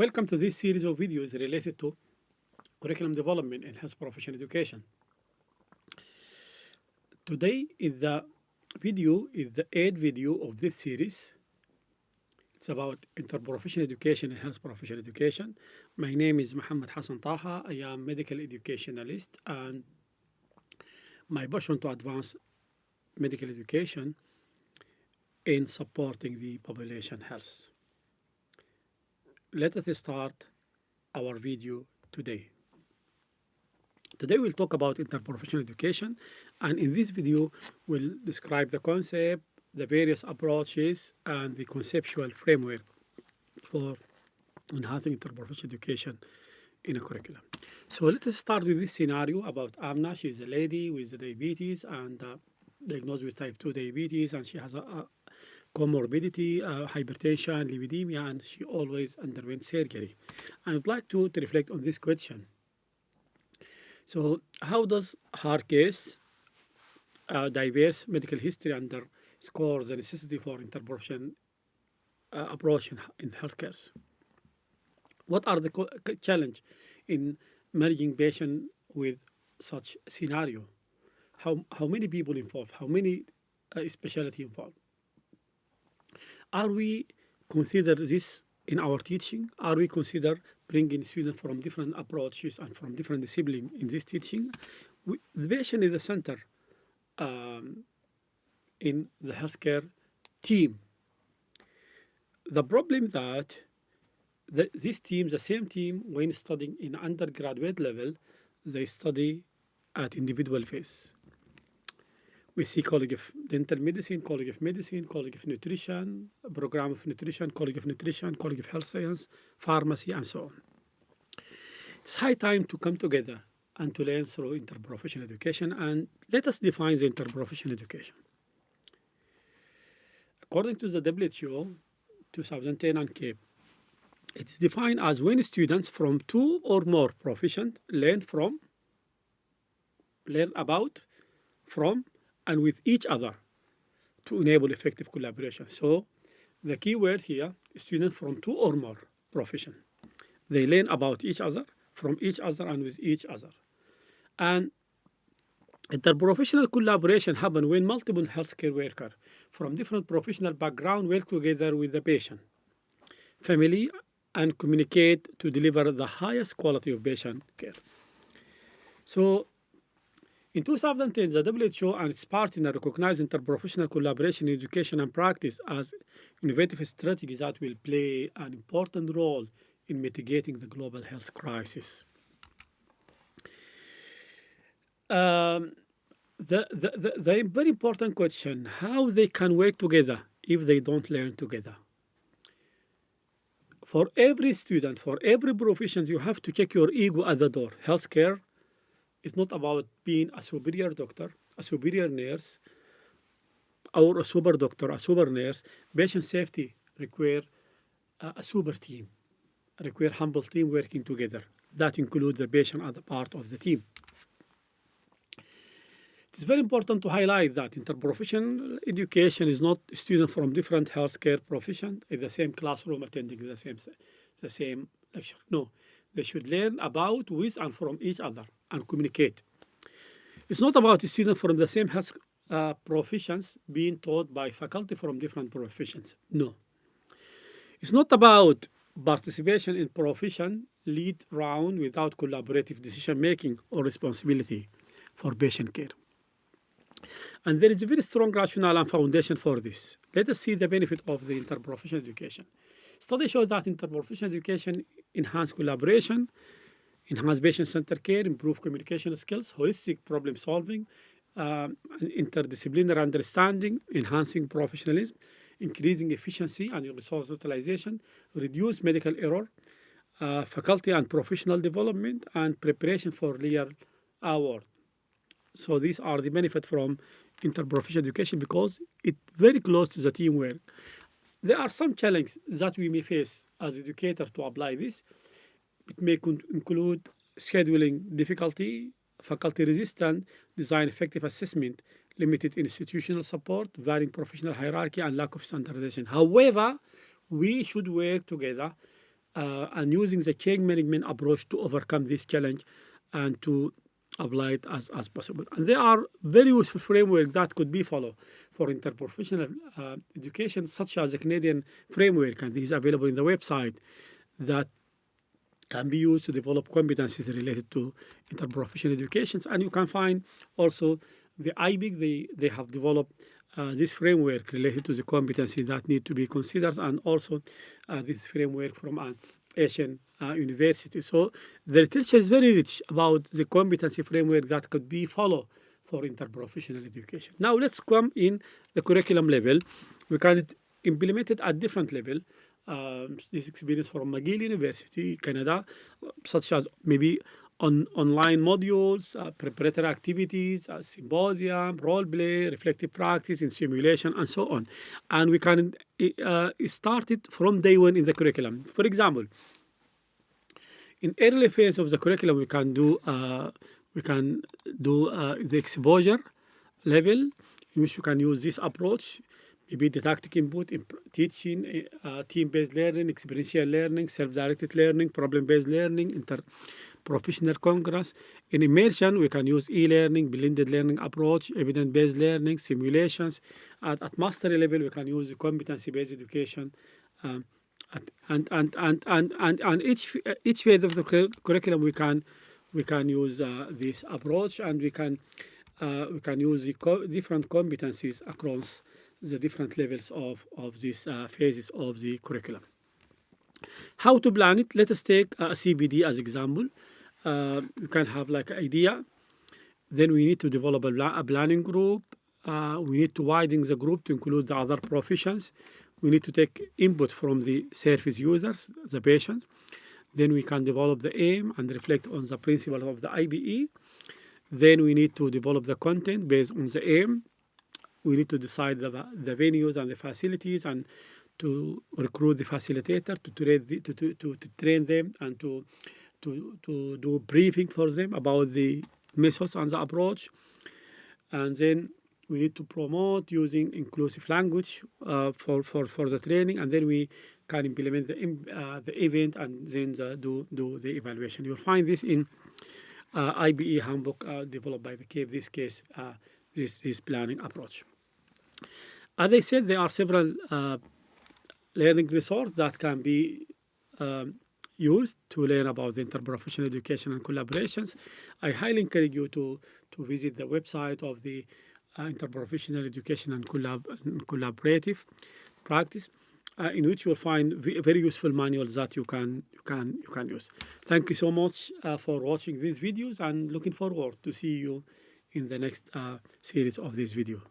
Welcome to this series of videos related to curriculum development in health professional education. Today is the eighth video of this series. It's about interprofessional education in health professional education. My name is Mohamed Hassan Taha. I am medical educationalist, and my passion to advance medical education in supporting the population health. Let us start our video today. Today we'll talk about interprofessional education, and in this video we'll describe the concept, the various approaches, and the conceptual framework for enhancing interprofessional education in a curriculum. So let us start with this scenario about Amna. She's a lady with diabetes and diagnosed with type 2 diabetes, and she has a comorbidity, hypertension, lipidemia, and she always underwent surgery. I would like to reflect on this question. So how does her case, diverse medical history, underscore the necessity for interprofessional approach in healthcare? What are the challenge in managing patient with such scenario? How many people involved? How many specialty involved? Are we consider this in our teaching? Are we consider bringing students from different approaches and from different disciplines in this teaching? The patient is the center in the healthcare team. The problem that this team, the same team, when studying in undergraduate level, they study at individual phase. We see College of Dental Medicine, College of Medicine, College of Nutrition, Program of Nutrition, College of Nutrition, College of Health Science, Pharmacy, and so on. It's high time to come together and to learn through interprofessional education, and let us define the interprofessional education. According to the WHO 2010 ANCAP, it is defined as when students from two or more professions learn about, from, and with each other to enable effective collaboration. So the key word here is students from two or more professions. They learn about each other, from each other, and with each other. And interprofessional collaboration happens when multiple healthcare workers from different professional backgrounds work together with the patient, family, and communicate to deliver the highest quality of patient care. So in 2010, the WHO and its partners recognized interprofessional collaboration in education and practice as innovative strategies that will play an important role in mitigating the global health crisis. The very important question, how they can work together if they don't learn together. For every student, for every profession, you have to check your ego at the door. Healthcare is not about being a superior doctor, a superior nurse, or a super doctor, a super nurse. Patient safety require a super team, require humble team working together. That includes the patient as a part of the team. It's very important to highlight that interprofessional education is not students from different healthcare professions in the same classroom attending the same lecture. No, they should learn about, with, and from each other and communicate. It's not about students from the same health professions being taught by faculty from different professions. No. It's not about participation in profession lead round without collaborative decision-making or responsibility for patient care. And there is a very strong rationale and foundation for this. Let us see the benefit of the interprofessional education. Studies show that interprofessional education enhances collaboration, enhance patient-centered care, improve communication skills, holistic problem solving, interdisciplinary understanding, enhancing professionalism, increasing efficiency and resource utilization, reduce medical error, faculty and professional development, and preparation for real world. So these are the benefits from interprofessional education because it's very close to the teamwork. There are some challenges that we may face as educators to apply this. It may include scheduling difficulty, faculty resistance, design effective assessment, limited institutional support, varying professional hierarchy, and lack of standardization. However, we should work together and using the change management approach to overcome this challenge and to apply it as possible. And there are very useful frameworks that could be followed for interprofessional education, such as the Canadian framework, and is available in the website, that can be used to develop competencies related to interprofessional education. And you can find also the IBIC, they have developed this framework related to the competencies that need to be considered, and also this framework from an Asian university. So the literature is very rich about the competency framework that could be followed for interprofessional education. Now let's come in the curriculum level. We can implement it at different level. This experience from McGill University, Canada, such as maybe online modules, preparatory activities, symposium, role play, reflective practice in simulation, and so on. And we can start it from day one in the curriculum. For example, in early phase of the curriculum, we can do the exposure level, in which you can use this approach. Maybe didactic input, teaching, team-based learning, experiential learning, self-directed learning, problem-based learning, interprofessional congress. In immersion, we can use e-learning, blended learning approach, evidence-based learning, simulations. At mastery level, we can use competency-based education. And each phase of the curriculum, we can use this approach, and we can use the different competencies across the different levels of these phases of the curriculum. How to plan it? Let us take a CBD as example. You can have like an idea. Then we need to develop a planning group. We need to widen the group to include the other professions. We need to take input from the service users, the patients. Then we can develop the aim and reflect on the principle of the IBE. Then we need to develop the content based on the aim. We need to decide the venues and the facilities, and to recruit the facilitator to train them, and to do briefing for them about the methods and the approach. And then we need to promote using inclusive language for the training, and then we can implement the event, and then do the evaluation. You'll find this in IBE handbook developed by the CAVE, this planning approach. As I said, there are several learning resources that can be used to learn about the interprofessional education and collaborations. I highly encourage you to visit the website of the Interprofessional Education and Collaborative Practice, in which you will find very useful manuals that you can use. Thank you so much for watching these videos, and looking forward to see you in the next series of this video.